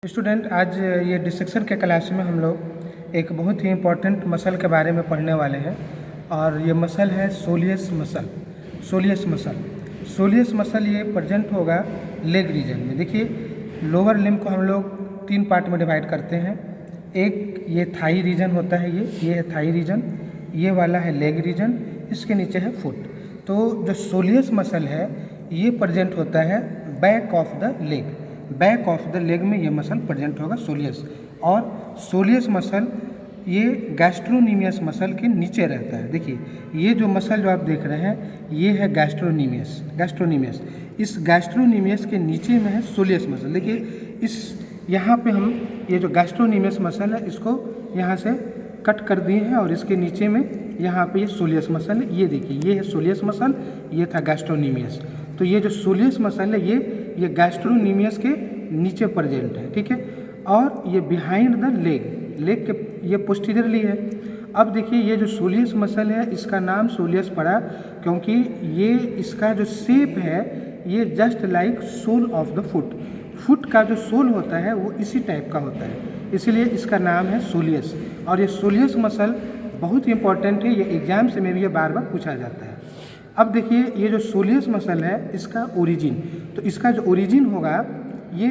Student, आज ये dissection के क्लास में हम लोग एक बहुत ही इम्पोर्टेंट मसल के बारे में पढ़ने वाले हैं और ये मसल है सोलियस मसल। सोलियस मसल ये प्रेजेंट होगा लेग रीजन में। देखिए, लोअर लिम्ब को हम लोग 3 पार्ट में डिवाइड करते हैं। एक ये थाई रीजन होता है, ये है थाई रीजन, ये वाला है लेग रीजन, इसके नीचे है फुट। तो जो सोलियस मसल है ये प्रेजेंट होता है back of the leg. Back of the leg में ये मसल प्रेजेंट होगा सोलियस। और सोलियस मसल ये गैस्ट्रोनीमियस मसल के नीचे रहता है। देखिए, ये जो मसल जो आप देख रहे हैं ये है गैस्ट्रोनीमियस। इस गैस्ट्रोनीमियस के नीचे में है सोलियस मसल। देखिए, इस यहाँ पे हम ये जो गैस्ट्रोनीमियस मसल है इसको यहाँ से कट कर दिए हैं और इसके नीचे में यहाँ पे ये सोलियस मसल है। ये देखिए, ये है सोलियस मसल, ये था गैस्ट्रोनीमियस। तो ये जो सोलियस मसल है ये गैस्ट्रोनीमियस के नीचे प्रेजेंट है, ठीक है। और ये बिहाइंड द लेग के ये पोस्टीरियरली है। अब देखिए, ये जो सोलियस मसल है इसका नाम सोलियस पड़ा क्योंकि ये इसका जो शेप है ये just like sole of the foot का जो सोल होता है वो इसी टाइप का होता है, इसीलिए इसका नाम है सोलियस। और ये सोलियस मसल बहुत ही इंपॉर्टेंट है, ये एग्जाम से में भी ये बार बार पूछा जाता है। अब देखिए, ये जो सोलियस मसल है इसका ओरिजिन, तो इसका जो ओरिजिन होगा ये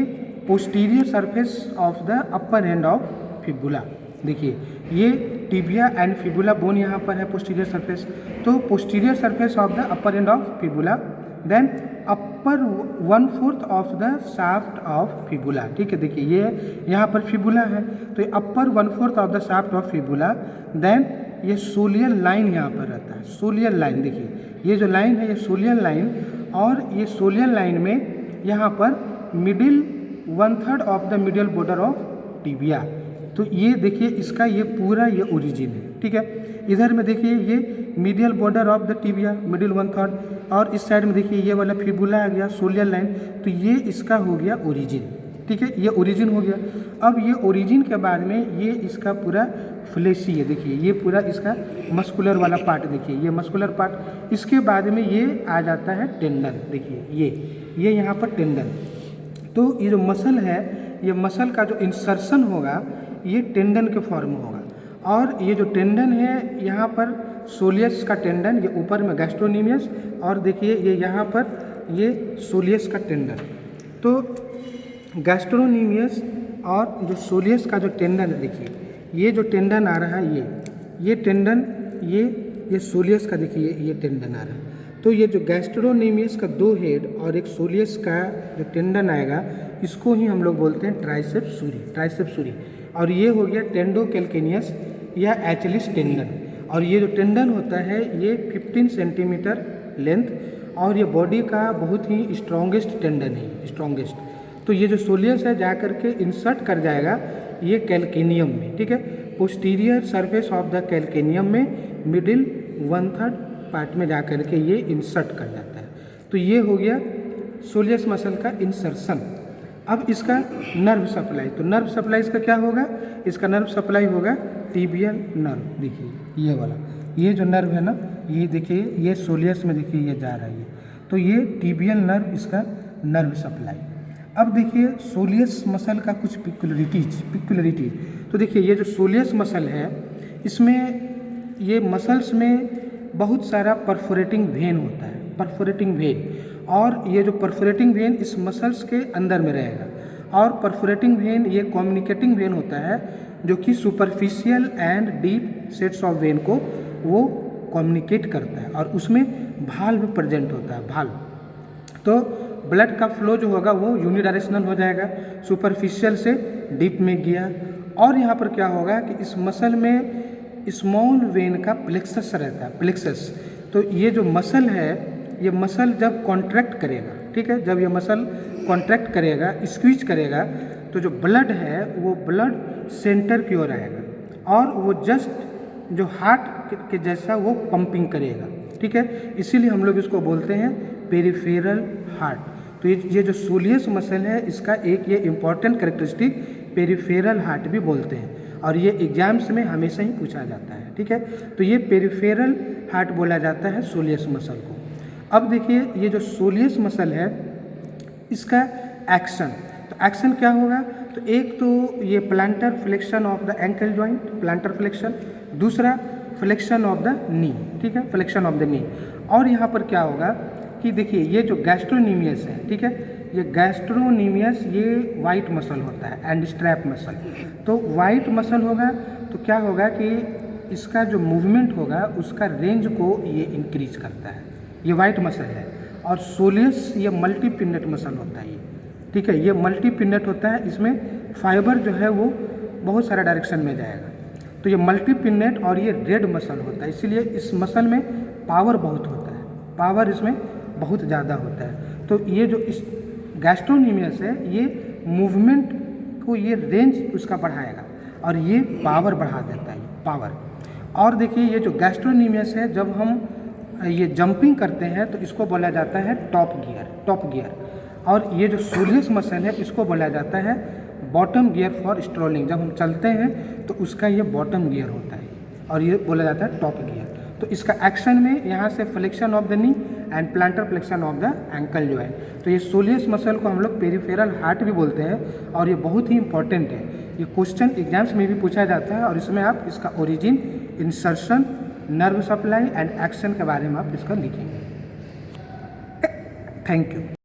posterior surface of the upper end of fibula. देखिए, ये टिबिया एंड फिबुला बोन यहाँ पर है पोस्टीरियर सरफेस, तो posterior surface of the upper end of fibula, then upper 1/4 of the shaft of fibula. ठीक है, देखिए ये यहाँ पर फिबुला है तो ये upper 1/4 of the shaft of fibula. Then ये सोलियर लाइन यहाँ पर रहता है, सोलियर लाइन। देखिए, ये जो लाइन है ये सोलियर लाइन, और ये सोलियर लाइन में यहाँ पर middle 1/3 of the medial border of tibia. तो ये देखिए, इसका ये पूरा ये ओरिजिन है, ठीक है। इधर में देखिए ये medial border of the tibia, middle 1/3, और इस साइड में देखिए ये वाला फिबुला आ गया, सोलियर लाइन, तो ये इसका हो गया ओरिजिन, ठीक है। ये ओरिजिन हो गया। अब ये ओरिजिन के बाद में ये इसका पूरा फ्लेशी है। देखिए, ये पूरा इसका मस्कुलर वाला पार्ट, देखिए ये मस्कुलर पार्ट। इसके बाद में ये आ जाता है टेंडन। देखिए ये यहाँ पर टेंडन। तो ये जो मसल है, ये मसल का जो इंसर्शन होगा ये टेंडन के फॉर्म में होगा। और ये जो टेंडन है यहाँ पर सोलियस का टेंडन, ये ऊपर में गैस्ट्रोनीमियस, और देखिए ये यहाँ पर ये सोलियस का टेंडन। तो गैस्ट्रोनीमियस और जो सोलियस का जो टेंडन है, देखिए ये जो टेंडन आ रहा है ये टेंडन, ये सोलियस का देखिए ये टेंडन आ रहा है। तो ये जो गैस्ट्रोनीमियस का 2 हेड और एक सोलियस का जो टेंडन आएगा इसको ही हम लोग बोलते हैं ट्राइसेप्स सूरी। और ये हो गया टेंडोकैल्केनियस या एचलिस टेंडन। और ये जो टेंडन होता है ये 15 सेंटीमीटर लेंथ, और ये बॉडी का बहुत ही स्ट्रॉन्गेस्ट टेंडन है, स्ट्रॉन्गेस्ट। तो ये जो सोलियस है जा करके इंसर्ट कर जाएगा ये कैल्केनियम में, ठीक है। Posterior surface of the calcaneum में मिडिल 1/3 पार्ट में जा करके ये इंसर्ट कर जाता है। तो ये हो गया सोलियस मसल का इंसर्शन। अब इसका नर्व सप्लाई, तो नर्व सप्लाई इसका क्या होगा, इसका नर्व सप्लाई होगा टिबियल नर्व। देखिए ये वाला, ये जो नर्व है ना, ये देखिए ये सोलियस में देखिए ये जा रहा है, तो ये टिबियल नर्व इसका नर्व सप्लाई। अब देखिए सोलियस मसल का कुछ पिक्युलरिटीज। तो देखिए ये जो सोलियस मसल है इसमें ये मसल्स में बहुत सारा परफोरेटिंग वेन होता है, परफोरेटिंग वेन। और ये जो परफोरेटिंग वेन इस मसल्स के अंदर में रहेगा। और परफोरेटिंग वेन ये कम्युनिकेटिंग वेन होता है जो कि superficial and deep sets of when को वो कम्युनिकेट करता है, और उसमें भाल्व प्रेजेंट होता है, भाल्व। तो ब्लड का फ्लो जो होगा वो यूनिडायरेक्शनल हो जाएगा, सुपरफिशियल से डीप में गया। और यहाँ पर क्या होगा कि इस मसल में स्मॉल वेन का प्लेक्सस रहता है, प्लेक्सस। तो ये जो मसल है ये मसल जब कॉन्ट्रैक्ट करेगा, ठीक है, जब ये मसल कॉन्ट्रैक्ट करेगा, स्क्वीज करेगा, तो जो ब्लड है वो ब्लड सेंटर की ओर आएगा और वो जस्ट जो हार्ट के जैसा वो पंपिंग करेगा, ठीक है। इसीलिए हम लोग इसको बोलते हैं पेरिफेरल हार्ट। तो ये जो सोलियस मसल है इसका एक ये इम्पॉर्टेंट कैरेक्टरिस्टिक पेरिफेरल हार्ट भी बोलते हैं, और ये एग्जाम्स में हमेशा ही पूछा जाता है, ठीक है। तो ये पेरिफेरल हार्ट बोला जाता है सोलियस मसल को। अब देखिए, ये जो सोलियस मसल है इसका एक्शन, तो एक्शन क्या होगा, तो एक तो ये planter flexion of the ankle joint, planter flexion, दूसरा फ्लेक्शन ऑफ द नी, ठीक है, फ्लेक्शन ऑफ द नी। और यहाँ पर क्या होगा कि देखिए ये जो गैस्ट्रोनीमियस है, ठीक है, ये गैस्ट्रोनीमियस ये वाइट मसल होता है एंड स्ट्रैप मसल। तो वाइट मसल होगा तो क्या होगा कि इसका जो मूवमेंट होगा उसका रेंज को ये इंक्रीज करता है, ये वाइट मसल है। और सोलियस ये मल्टी पिन्नेट मसल होता है ये, ठीक है, ये मल्टी पिन्नेट होता है, इसमें फाइबर जो है वो बहुत सारा डायरेक्शन में जाएगा। तो ये मल्टी पिन्नेट और ये रेड मसल होता है, इसीलिए इस मसल में पावर बहुत होता है, पावर इसमें बहुत ज़्यादा होता है। तो ये जो इस गैस्ट्रोनीमियस है ये मूवमेंट को ये रेंज उसका बढ़ाएगा और ये पावर बढ़ा देता है, पावर। और देखिए ये जो गैस्ट्रोनीमियस है जब हम ये जंपिंग करते हैं तो इसको बोला जाता है टॉप गियर, टॉप गियर। और ये जो सोलियस मसल है इसको बोला जाता है बॉटम गियर फॉर स्ट्रोलिंग, जब हम चलते हैं तो उसका ये बॉटम गियर होता है और ये बोला जाता है टॉप गियर। तो इसका एक्शन में यहाँ से flexion of the knee and planter flexion of the ankle joint. तो ये सोलियस मसल को हम लोग पेरिफेरल हार्ट भी बोलते हैं और ये बहुत ही इंपॉर्टेंट है, ये क्वेश्चन एग्जाम्स में भी पूछा जाता है और इसमें आप इसका origin, insertion, nerve supply and action के बारे में आप इसका लिखेंगे। Thank you.